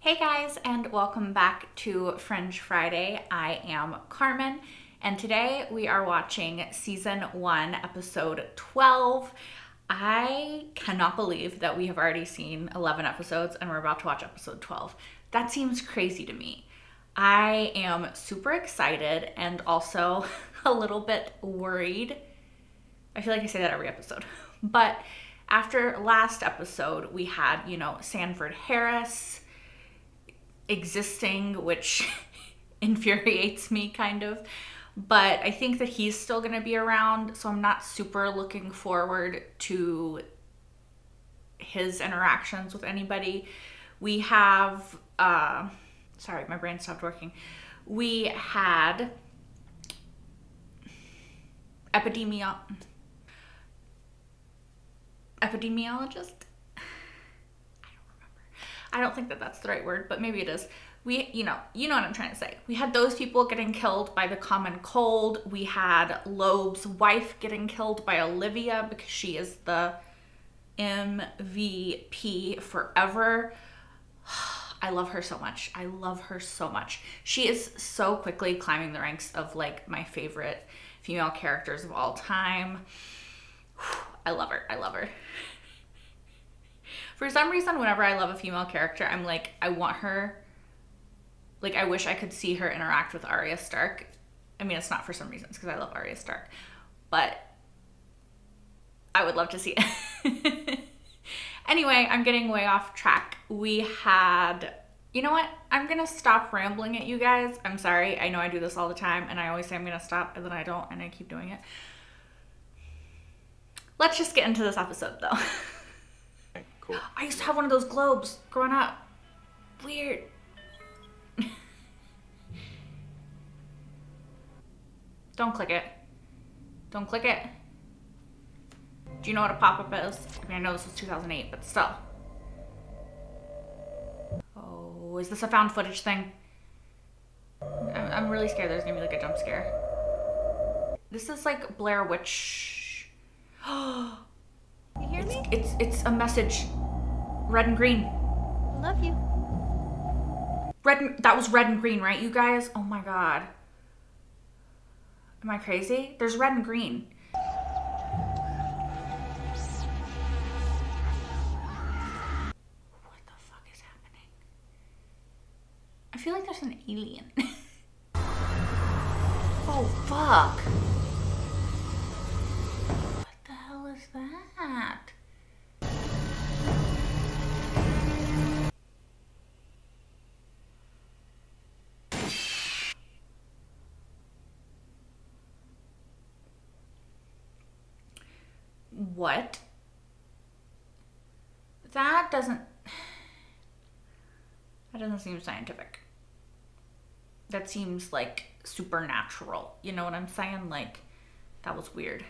Hey guys, and welcome back to Fringe Friday. I am Carmen, and today we are watching season 1, episode 12. I cannot believe that we have already seen 11 episodes and we're about to watch episode 12. That seems crazy to me. I am super excited and also a little bit worried. I feel like I say that every episode. But after last episode, we had, Sanford Harris existing, which infuriates me kind of. But I think that he's still going to be around, so I'm not super looking forward to his interactions with anybody. We have, sorry, my brain stopped working. We had epidemiologist. I don't think that that's the right word, but maybe it is. You know what I'm trying to say. We had those people getting killed by the common cold. We had Loeb's wife getting killed by Olivia because she is the MVP forever. I love her so much. I love her so much. She is so quickly climbing the ranks of like my favorite female characters of all time. I love her. I love her. For some reason, whenever I love a female character, I'm like, I want her, like, I wish I could see her interact with Arya Stark. I mean, it's not for some reasons, because I love Arya Stark, but I would love to see it. Anyway, I'm getting way off track. We had, you know what? I'm going to stop rambling at you guys. I'm sorry. I know I do this all the time, and I always say I'm going to stop, and then I don't, and I keep doing it. Let's just get into this episode, though. Cool. I used to have one of those globes growing up. Weird. Don't click it. Don't click it. Do you know what a pop-up is? I mean, I know this was 2008, but still. Oh, is this a found footage thing? I'm really scared there's gonna be like a jump scare. This is like Blair Witch. You hear me? It's a message. Red and green. Love you. That was red and green, right, you guys? Oh my god. Am I crazy? There's red and green. What the fuck is happening? I feel like there's an alien. Oh fuck. What the hell is that? What? That doesn't seem scientific. That seems like supernatural. You know what I'm saying? Like, that was weird.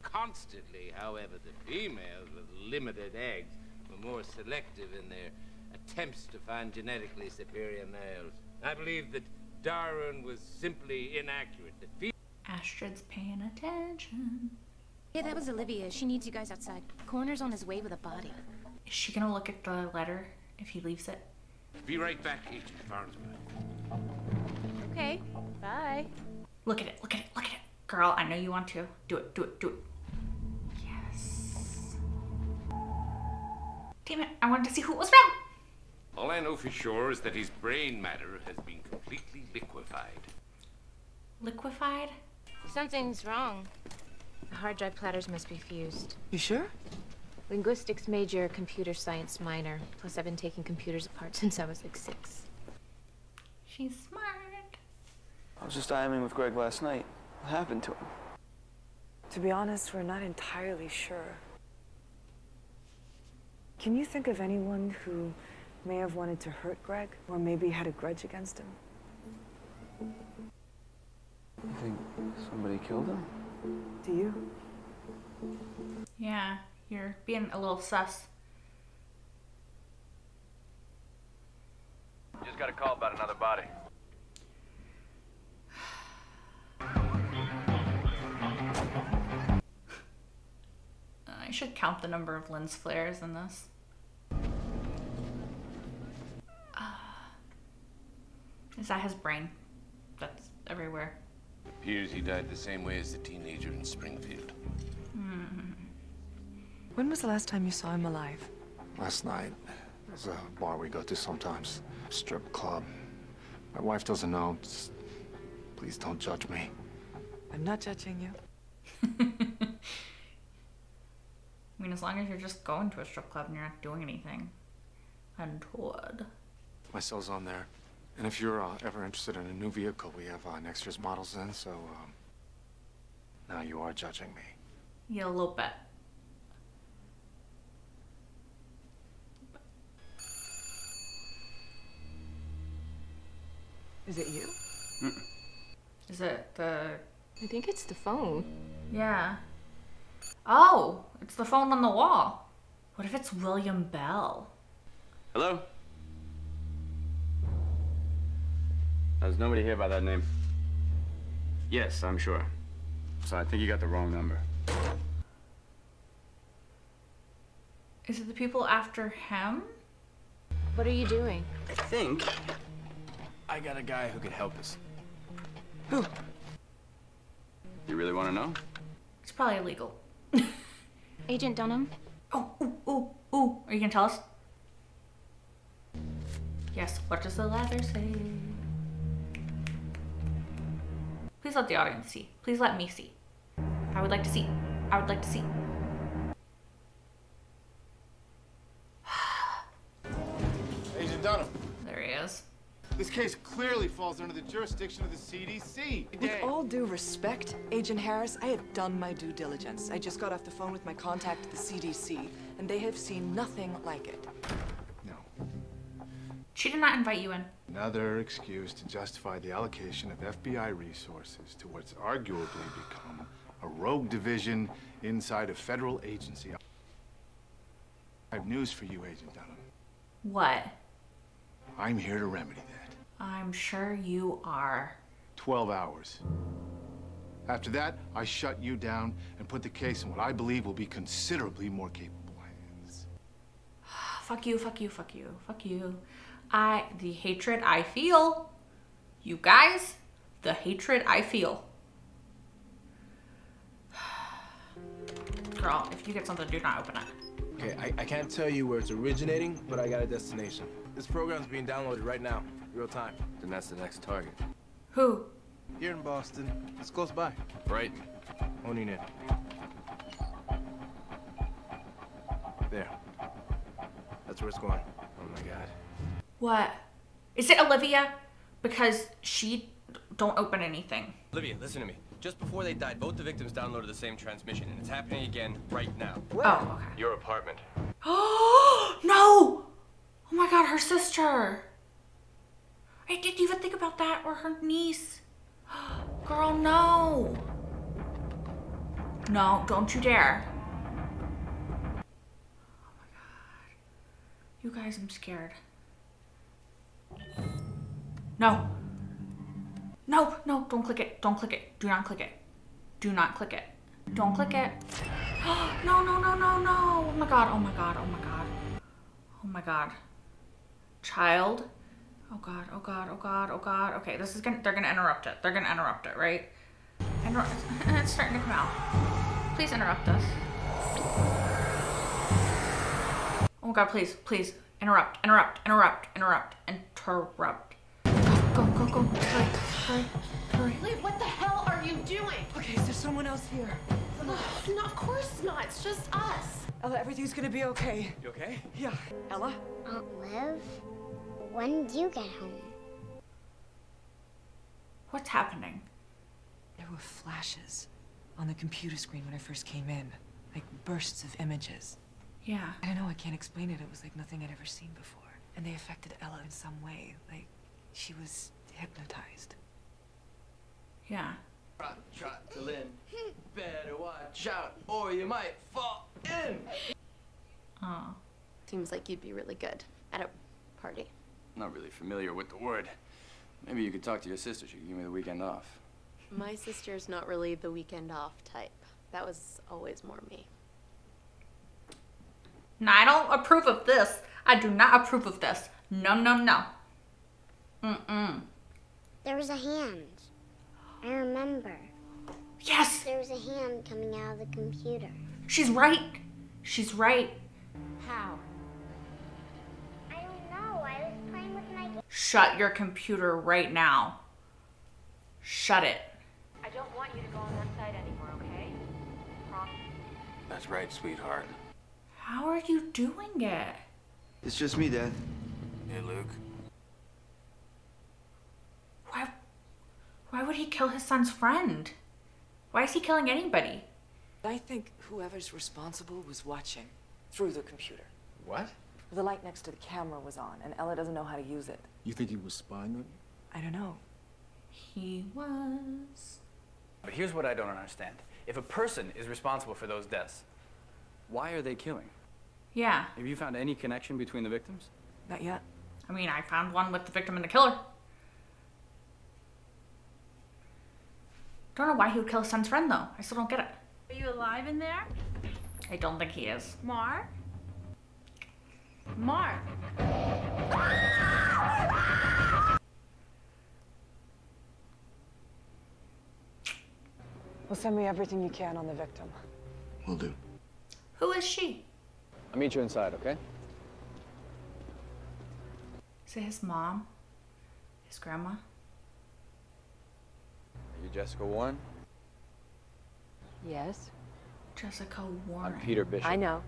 Constantly, however, the females with limited eggs were more selective in their attempts to find genetically superior males. I believe that Darwin was simply inaccurate. Astrid's paying attention. Yeah, that was Olivia. She needs you guys outside. Coroner's on his way with a body. Is she gonna look at the letter if he leaves it? Be right back, Agent Farnsworth. Okay, bye. Look at it, look at it, look at it. Girl, I know you want to. Do it, do it, do it. Yes. Damn it, I wanted to see who it was from. All I know for sure is that his brain matter has been completely liquefied. Liquefied? Something's wrong. The hard drive platters must be fused. You sure? Linguistics major, computer science minor. Plus I've been taking computers apart since I was like 6. She's smart. I was just IMing with Greg last night. What happened to him? To be honest, we're not entirely sure. Can you think of anyone who may have wanted to hurt Greg, or maybe had a grudge against him? You think somebody killed him? Do you? Yeah, you're being a little sus. Just got a call about another body. I should count the number of lens flares in this. Is that his brain? That's everywhere. Appears he died the same way as the teenager in Springfield. When was the last time you saw him alive? Last night. There's a bar we go to sometimes. Strip club. My wife doesn't know. Just, please don't judge me. I'm not judging you. I mean, as long as you're just going to a strip club and you're not doing anything untoward. My cell's on there. And if you're ever interested in a new vehicle, we have next year's models in, so now you are judging me. Yeah, a little bit. Is it you? Is it the... I think it's the phone. Yeah. Oh, it's the phone on the wall. What if it's William Bell? Hello? There's nobody here by that name. Yes, I'm sure. So I think you got the wrong number. Is it the people after him? What are you doing? I think I got a guy who could help us. Who? You really want to know? It's probably illegal. Agent Dunham? Oh, ooh, ooh, ooh. Are you gonna tell us? Yes, what does the letter say? Please let the audience see. Please let me see. I would like to see. I would like to see. Agent Dunham, There he is. this case clearly falls under the jurisdiction of the CDC. With all due respect, Agent Harris, I have done my due diligence. I just got off the phone with my contact at the CDC, and they have seen nothing like it. No. She did not invite you in. Another excuse to justify the allocation of FBI resources to what's arguably become a rogue division inside a federal agency. I have news for you, Agent Dunham. What? I'm here to remedy that. I'm sure you are. 12 hours. After that, I shut you down and put the case in what I believe will be considerably more capable hands. Fuck you, fuck you, fuck you, fuck you. The hatred I feel. You guys, the hatred I feel. Girl, if you get something, do not open it. Okay, I can't tell you where it's originating, but I got a destination. This program's being downloaded right now, real time. Then that's the next target. Who? Here in Boston. It's close by. Brighton. Honing in. There. That's where it's going. Oh my god. What? Is it Olivia? Because she don't open anything. Olivia, listen to me. Just before they died, both the victims downloaded the same transmission, and it's happening again right now. Oh, okay. Your apartment. Oh, no! Oh my god, her sister. I didn't even think about that, or her niece. Girl, no. No, don't you dare. Oh my god. You guys, I'm scared. No. No, no, don't click it. Don't click it. Do not click it. Do not click it. Don't click it. No, no, no, no, no. Oh my god, oh my god, oh my god. Oh my god. Child. Oh god, oh god, oh god, oh god. Okay, this is they're gonna interrupt it. They're gonna interrupt it, right? It's starting to come out. Please interrupt us. Oh my god, please, please. Interrupt, interrupt, interrupt, interrupt, interrupt. Go, go, go, hurry, hurry, hurry. Wait, what the hell are you doing? Okay, is there someone else here? No, of course not. It's just us. Ella, everything's gonna be okay. You okay? Yeah. Ella? Aunt Liv, when did you get home? What's happening? There were flashes on the computer screen when I first came in. Like bursts of images. Yeah. I don't know, I can't explain it. It was like nothing I'd ever seen before. And they affected Ella in some way. Like, she was hypnotized. Yeah. Trot to Lynn. Better watch out, or you might fall in. Oh. Seems like you'd be really good at a party. Not really familiar with the word. Maybe you could talk to your sister. She could give me the weekend off. My sister's not really the weekend off type. That was always more me. No, I don't approve of this. I do not approve of this. No, no, no. Mm-mm. There was a hand. I remember. Yes! There was a hand coming out of the computer. She's right. She's right. How? I don't know. I was playing with my game. Shut your computer right now. Shut it. I don't want you to go on that site anymore, okay? Promise. That's right, sweetheart. How are you doing it? It's just me, Dad. Hey, Luke. Why would he kill his son's friend? Why is he killing anybody? I think whoever's responsible was watching through the computer. What? The light next to the camera was on, and Ella doesn't know how to use it. You think he was spying on you? I don't know. He was. But here's what I don't understand. If a person is responsible for those deaths, why are they killing? Yeah. Have you found any connection between the victims? Not yet. I mean, I found one with the victim and the killer. Don't know why he would kill his son's friend, though. I still don't get it. Are you alive in there? I don't think he is. Mark? Mark! Well, send me everything you can on the victim. Will do. Who is she? I'll meet you inside, okay? Is it his mom? His grandma? Are you Jessica Warren? Yes. Jessica Warren. I'm Peter Bishop. I know.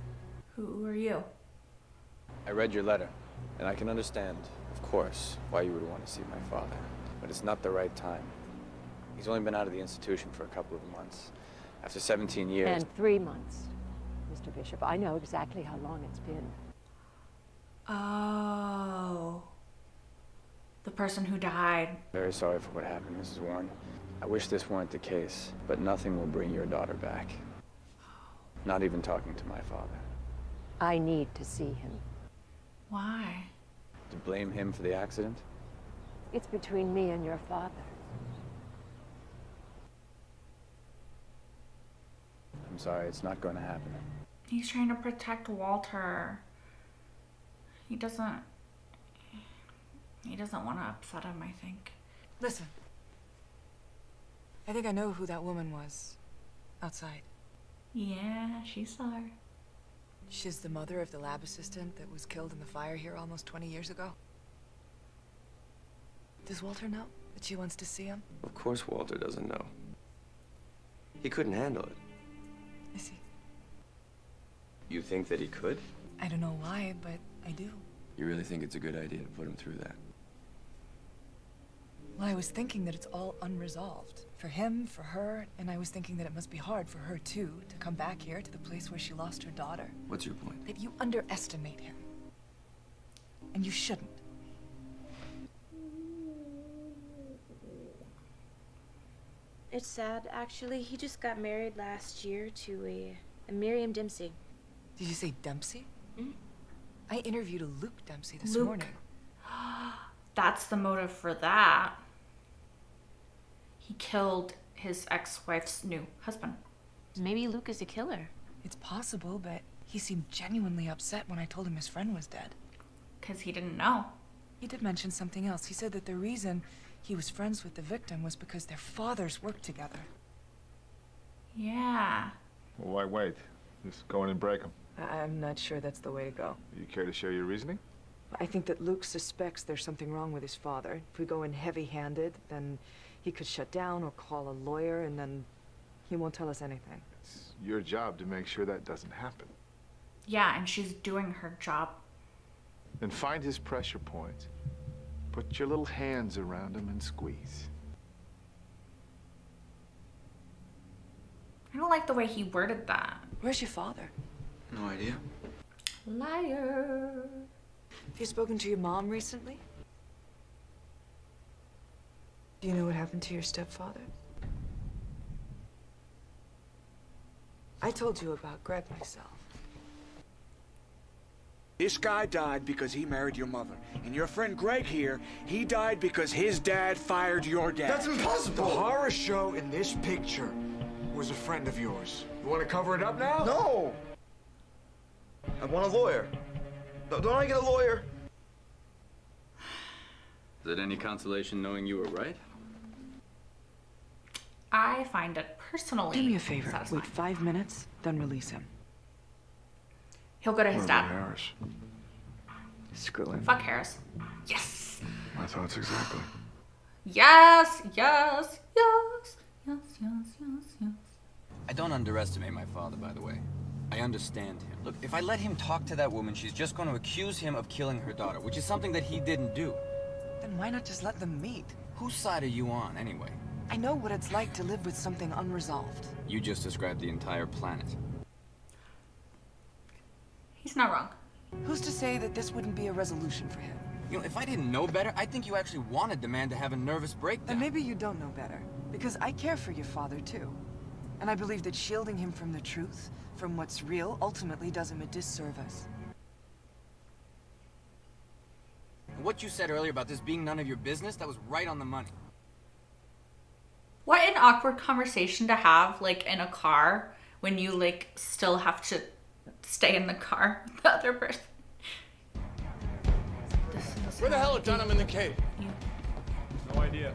Who are you? I read your letter, and I can understand, of course, why you would want to see my father. But it's not the right time. He's only been out of the institution for a couple of months. After 17 years... And 3 months, Mr. Bishop. I know exactly how long it's been. Oh. The person who died. Very sorry for what happened, Mrs. Warren. I wish this weren't the case, but nothing will bring your daughter back. Not even talking to my father. I need to see him. Why? To blame him for the accident? It's between me and your father. I'm sorry, it's not going to happen. He's trying to protect Walter. He doesn't want to upset him, I think. Listen. I think I know who that woman was. Outside. Yeah, she saw her. She's the mother of the lab assistant that was killed in the fire here almost 20 years ago. Does Walter know that she wants to see him? Of course Walter doesn't know. He couldn't handle it. I see. You think that he could? I don't know why, but I do. You really think it's a good idea to put him through that? Well, I was thinking that it's all unresolved. For him, for her, and I was thinking that it must be hard for her, too, to come back here to the place where she lost her daughter. What's your point? That you underestimate him. And you shouldn't. It's sad, actually. He just got married last year to a Miriam Dempsey. Did you say Dempsey? Mm-hmm. I interviewed a Luke Dempsey this Luke. morning. That's the motive for that. He killed his ex-wife's new husband. Maybe Luke is a killer. It's possible, but he seemed genuinely upset when I told him his friend was dead. Because he didn't know. He did mention something else. He said that the reason he was friends with the victim was because their fathers worked together. Yeah. Well, why wait? Just go in and break him. I'm not sure that's the way to go. You care to share your reasoning? I think that Luke suspects there's something wrong with his father. If we go in heavy-handed, then he could shut down or call a lawyer, and then he won't tell us anything. It's your job to make sure that doesn't happen. Yeah, and she's doing her job. Then find his pressure points. Put your little hands around him and squeeze. I don't like the way he worded that. Where's your father? No idea. Liar. Have you spoken to your mom recently? Do you know what happened to your stepfather? I told you about Greg myself. This guy died because he married your mother. And your friend Greg here, he died because his dad fired your dad. That's impossible! The horror show in this picture was a friend of yours. You want to cover it up now? No! I want a lawyer. Don't I get a lawyer? Is it any consolation knowing you were right? I find it personally Do me a favor. satisfying. Wait 5 minutes, then release him. He'll go to his What dad. about Harris? Screw him. Fuck Harris. Yes. My thoughts exactly. Yes. Yes. Yes. Yes. Yes. Yes. Yes. I don't underestimate my father, by the way. I understand him. Look, if I let him talk to that woman, she's just going to accuse him of killing her daughter, which is something that he didn't do. Then why not just let them meet? Whose side are you on, anyway? I know what it's like to live with something unresolved. You just described the entire planet. He's not wrong. Who's to say that this wouldn't be a resolution for him? You know, if I didn't know better, I think you actually wanted the man to have a nervous breakdown. Then maybe you don't know better. Because I care for your father, too. And I believe that shielding him from the truth, from what's real, ultimately does him a disservice. What you said earlier about this being none of your business, that was right on the money. What an awkward conversation to have, like, in a car, when you, like, still have to stay in the car with the other person. Where the hell are Dunham and the Kate? No idea.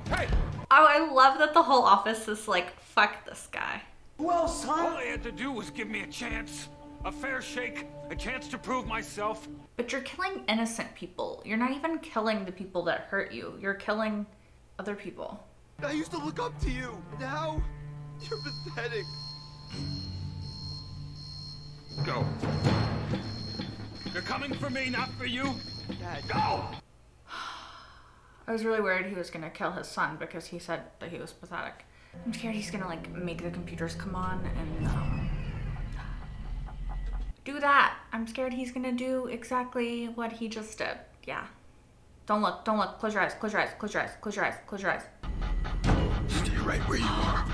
Hey! Oh, I love that the whole office is like, fuck this guy. Well, son, all they had to do was give me a chance. A fair shake, a chance to prove myself. But you're killing innocent people. You're not even killing the people that hurt you. You're killing other people. I used to look up to you. Now, you're pathetic. Go. You're coming for me, not for you. Dad. Go! I was really worried he was gonna kill his son because he said that he was pathetic. I'm scared he's gonna like make the computers come on and do that. I'm scared he's gonna do exactly what he just did. Yeah. Don't look, don't look. Close your eyes, close your eyes, close your eyes, close your eyes, close your eyes. Stay right where you are.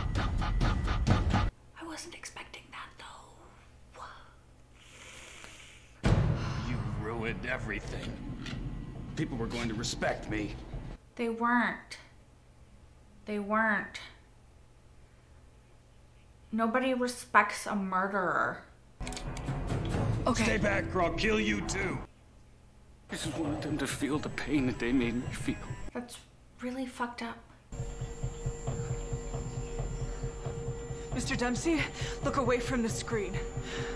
I wasn't expecting that though. You ruined everything. People were going to respect me. They weren't. They weren't. Nobody respects a murderer. Okay. Stay back or I'll kill you too. I just wanted them to feel the pain that they made me feel. That's really fucked up. Mr. Dempsey, look away from the screen.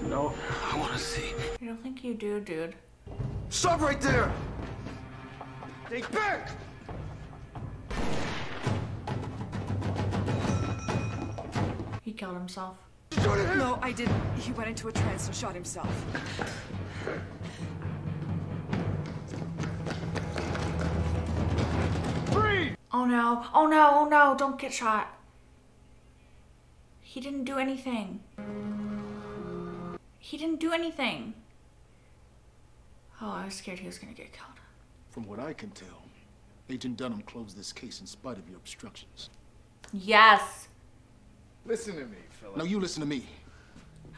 No, I want to see. I don't think you do, dude. Stop right there! Take back! He killed himself. No, I didn't. He went into a trance and shot himself. Free! Oh no, oh no, oh no, don't get shot. He didn't do anything. He didn't do anything. Oh, I was scared he was gonna get killed. From what I can tell, Agent Dunham closed this case in spite of your obstructions. Yes. Listen to me, Philip. No, you listen to me.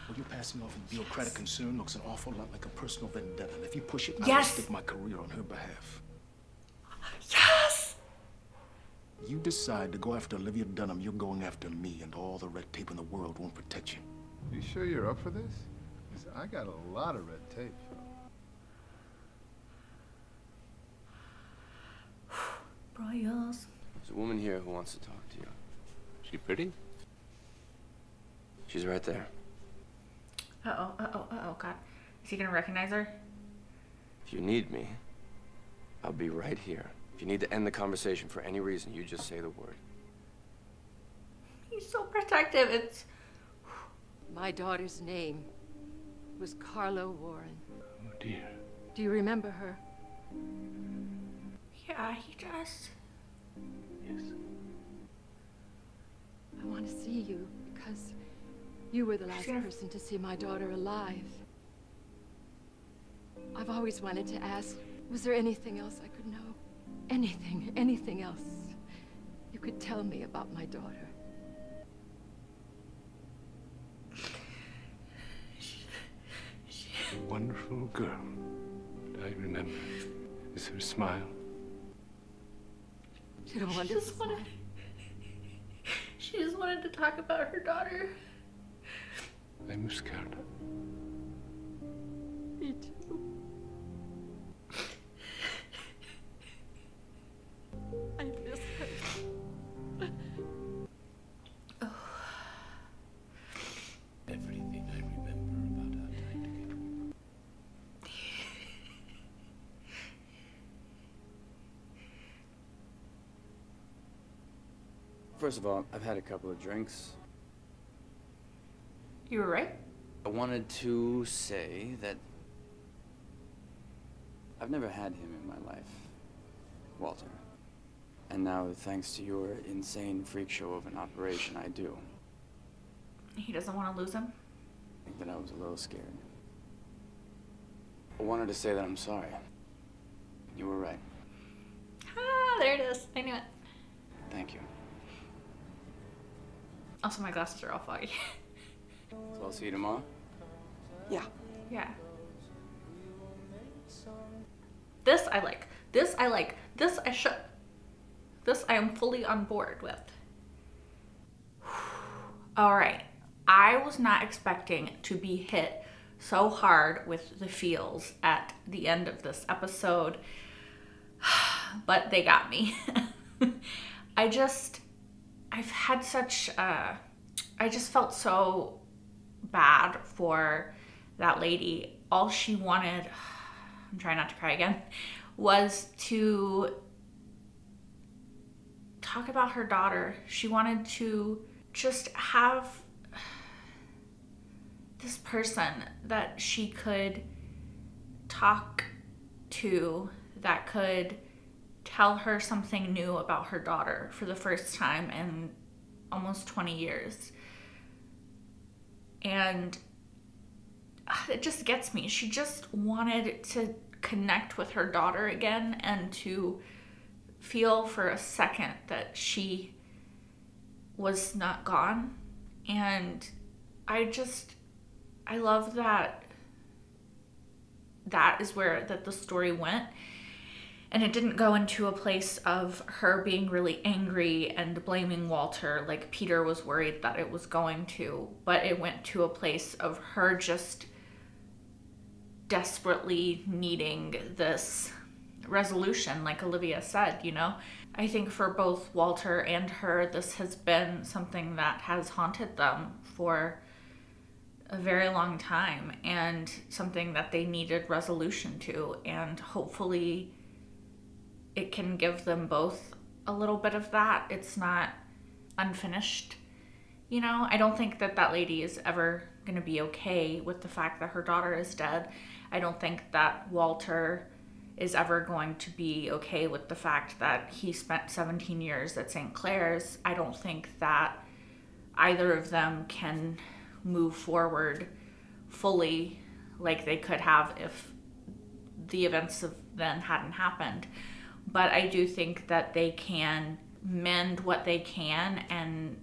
What you're passing off as bureaucratic concern looks an awful lot like a personal vendetta. And if you push it, I will stake my career on her behalf. Yes! You decide to go after Olivia Dunham, you're going after me, and all the red tape in the world won't protect you. You sure you're up for this? 'Cause I got a lot of red tape, Phil. BROYLES. There's a woman here who wants to talk to you. She pretty? She's right there. Uh-oh, uh-oh, uh-oh, God. Is he gonna recognize her? If you need me, I'll be right here. If you need to end the conversation for any reason, you just say the word. He's so protective. It's... My daughter's name was Carla Warren. Oh, dear. Do you remember her? Yeah, he does. Yes. I want to see you because you were the last person to see my daughter alive. I've always wanted to ask, was there anything else I could know? Anything else you could tell me about my daughter? Wonderful girl. What I remember is her smile. She don't want to smile. She just wanted to talk about her daughter. I'm scared. Me too. I miss her. First of all, I've had a couple of drinks. You were right. I wanted to say that I've never had him in my life, Walter. And now, thanks to your insane freak show of an operation, I do. He doesn't want to lose him? I think that I was a little scared. I wanted to say that I'm sorry. You were right. Ah, there it is. I knew it. Thank you. Also, my glasses are all foggy. So I'll see you tomorrow? Yeah. Yeah. This I like. This I like. This I should. This I am fully on board with. All right. I was not expecting to be hit so hard with the feels at the end of this episode, but they got me. I've had such, I just felt so bad for that lady. All she wanted, I'm trying not to cry again, was to talk about her daughter. She wanted to just have this person that she could talk to, that could tell her something new about her daughter for the first time in almost 20 years. And it just gets me. She just wanted to connect with her daughter again and to feel for a second that she was not gone. And I love that that is where the story went. And it didn't go into a place of her being really angry and blaming Walter like Peter was worried that it was going to, but it went to a place of her just desperately needing this resolution, like Olivia said, you know? I think for both Walter and her, this has been something that has haunted them for a very long time and something that they needed resolution to, and hopefully it can give them both a little bit of that. It's not unfinished, you know? I don't think that that lady is ever gonna be okay with the fact that her daughter is dead. I don't think that Walter is ever going to be okay with the fact that he spent 17 years at St. Clair's. I don't think that either of them can move forward fully like they could have if the events of then hadn't happened. But I do think that they can mend what they can and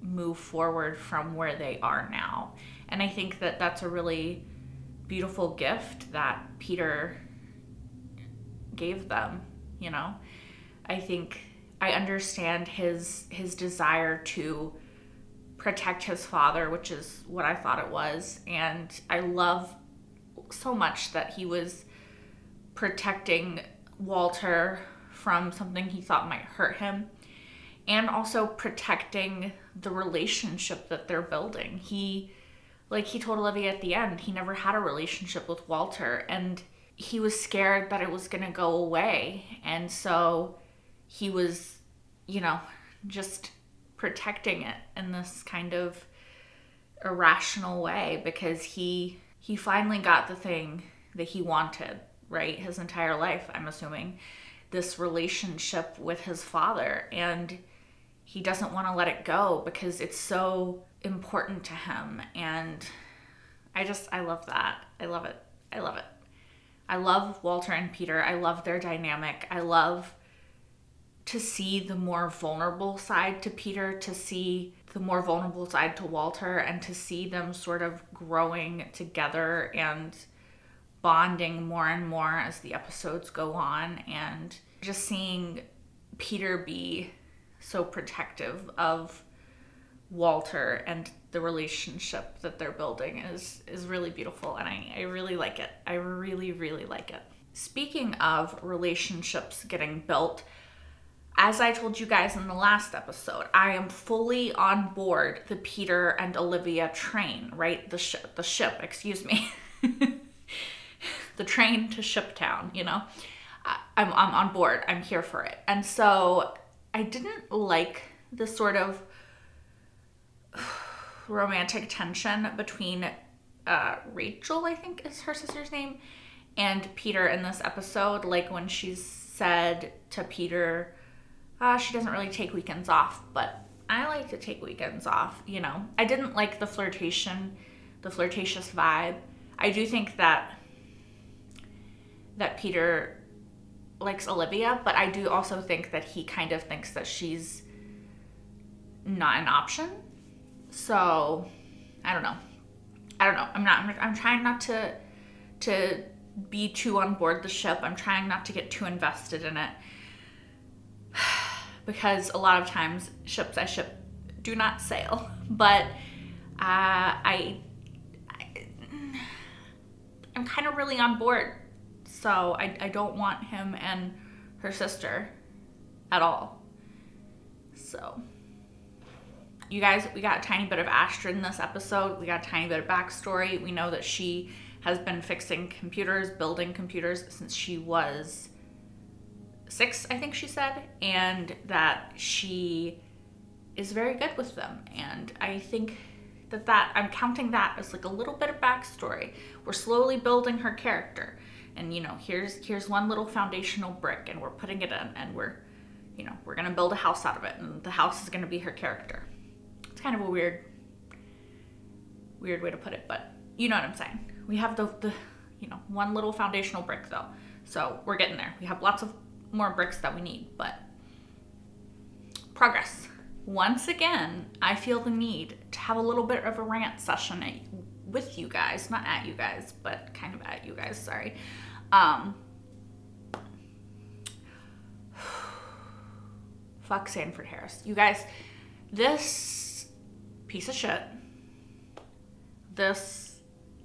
move forward from where they are now. And I think that that's a really beautiful gift that Peter gave them, you know? I think I understand his desire to protect his father, which is what I thought it was. And I love so much that he was protecting Walter from something he thought might hurt him, and also protecting the relationship that they're building. He told Olivia at the end, he never had a relationship with Walter, and he was scared that it was gonna go away. And so he was, you know, just protecting it in this kind of irrational way, because he finally got the thing that he wanted, right? His entire life, I'm assuming, this relationship with his father, and he doesn't want to let it go because it's so important to him. And I love that. I love it. I love it. I love Walter and Peter. I love their dynamic. I love to see the more vulnerable side to Peter, to see the more vulnerable side to Walter, and to see them sort of growing together and bonding more and more as the episodes go on, and just seeing Peter be so protective of Walter and the relationship that they're building is really beautiful, and I really like it. I really, really like it. Speaking of relationships getting built, as I told you guys in the last episode, I am fully on board the Peter and Olivia train, right? The ship, excuse me. The train to Shiptown, you know? I'm on board. I'm here for it. And so I didn't like this sort of romantic tension between Rachel, I think is her sister's name, and Peter in this episode. Like when she said to Peter, she doesn't really take weekends off, but I like to take weekends off, you know. I didn't like the flirtatious vibe. I do think that Peter likes Olivia, but I do also think that he kind of thinks that she's not an option. So I don't know. I'm trying not to be too on board the ship. I'm trying not to get too invested in it, because a lot of times ships I ship do not sail. But I'm kind of really on board. So I don't want him and her sister at all. So you guys, we got a tiny bit of Astrid in this episode. We got a tiny bit of backstory. We know that she has been fixing computers, building computers since she was 6, I think she said, and that she is very good with them. And I think that I'm counting that as like a little bit of backstory. We're slowly building her character, and you know, here's one little foundational brick, and we're putting it in, and we're gonna build a house out of it, and the house is gonna be her character. It's kind of a weird way to put it, but you know what I'm saying. We have the one little foundational brick though, so we're getting there. We have lots of more bricks that we need, but progress. Once again, I feel the need to have a little bit of a rant session with you guys, not at you guys, but kind of at you guys, sorry. Fuck Sanford Harris. You guys, this piece of shit,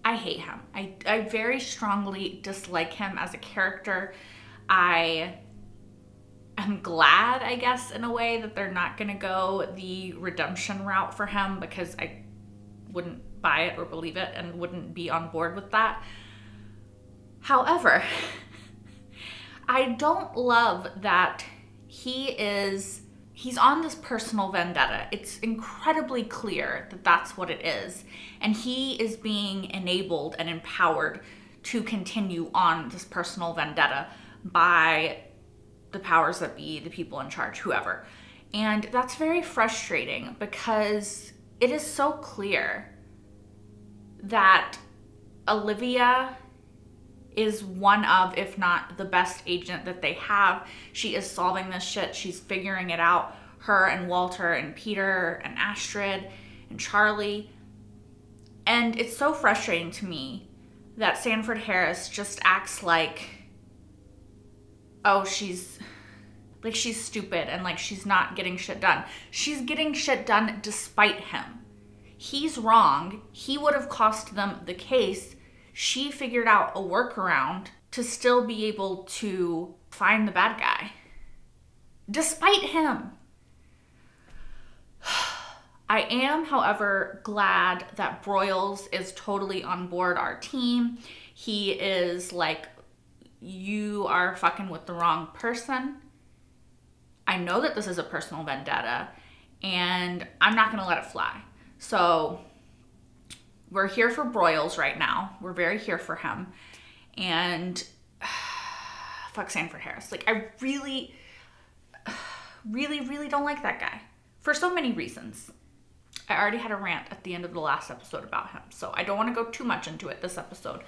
I hate him. I very strongly dislike him as a character. I am glad, I guess, in a way, that they're not gonna go the redemption route for him, because I wouldn't buy it or believe it and wouldn't be on board with that. However, I don't love that he's on this personal vendetta. It's incredibly clear that that's what it is. And he is being enabled and empowered to continue on this personal vendetta by the powers that be, the people in charge, whoever. And that's very frustrating, because it is so clear that Olivia is one of, if not the best agent that they have. She is solving this shit. She's figuring it out. Her and Walter and Peter and Astrid and Charlie. And it's so frustrating to me that Sanford Harris just acts like, oh, she's stupid and like she's not getting shit done. She's getting shit done despite him. He's wrong. He would have cost them the case. She figured out a workaround to still be able to find the bad guy. Despite him. I am, however, glad that Broyles is totally on board our team. He is like, you are fucking with the wrong person. I know that this is a personal vendetta, and I'm not gonna let it fly. So we're here for Broyles right now. We're very here for him. And fuck Sanford Harris. Like, I really, really, really don't like that guy for so many reasons. I already had a rant at the end of the last episode about him, so I don't want to go too much into it this episode.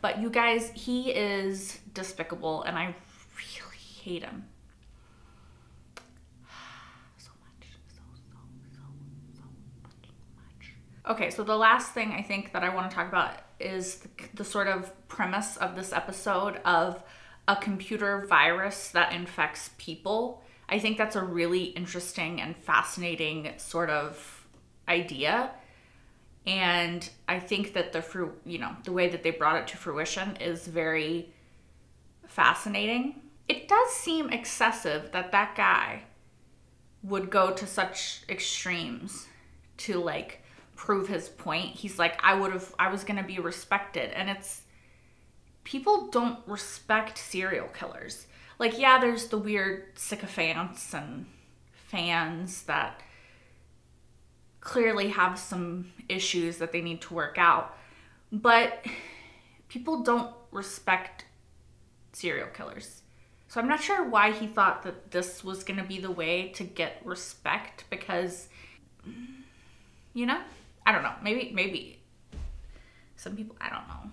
But you guys, he is despicable, and I really hate him. So much. So fucking much. Okay, so the last thing I think that I want to talk about is the sort of premise of this episode of a computer virus that infects people. I think that's a really interesting and fascinating sort of idea. And I think that the way that they brought it to fruition is very fascinating. It does seem excessive that that guy would go to such extremes to like prove his point. He's like, I was gonna be respected. And it's, people don't respect serial killers. Like, yeah, there's the weird sycophants and fans that clearly have some issues that they need to work out. But people don't respect serial killers. So I'm not sure why he thought that this was going to be the way to get respect, because, you know, I don't know. Maybe some people, I don't know.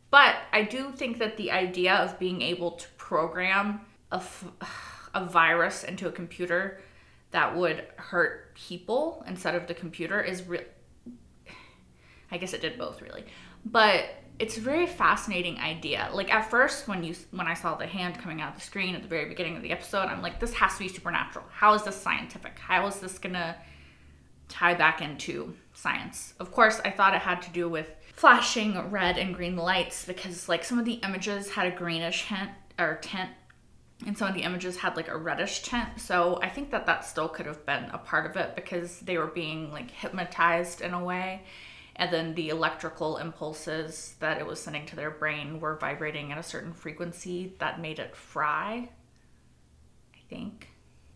But I do think that the idea of being able to program a virus into a computer that would hurt people instead of the computer is real. I guess it did both, really. But it's a very fascinating idea. Like, at first, when I saw the hand coming out of the screen at the very beginning of the episode, I'm like, this has to be supernatural. How is this scientific? How is this gonna tie back into science? Of course, I thought it had to do with flashing red and green lights, because like some of the images had a greenish tint, and some of the images had like a reddish tint. So I think that that still could have been a part of it, because they were being like hypnotized in a way. And then the electrical impulses that it was sending to their brain were vibrating at a certain frequency that made it fry, I think.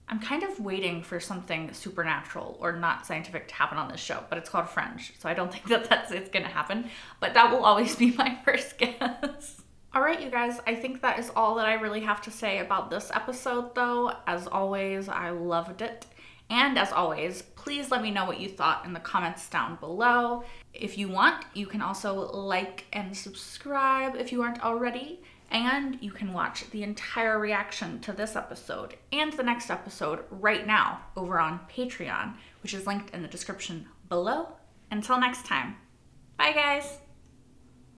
I'm kind of waiting for something supernatural or not scientific to happen on this show, but it's called Fringe, so I don't think that it's gonna happen, but that will always be my first guess. All right, you guys, I think that is all that I really have to say about this episode, though. As always, I loved it. And as always, please let me know what you thought in the comments down below. If you want, you can also like and subscribe if you aren't already. And you can watch the entire reaction to this episode and the next episode right now over on Patreon, which is linked in the description below. Until next time, bye guys!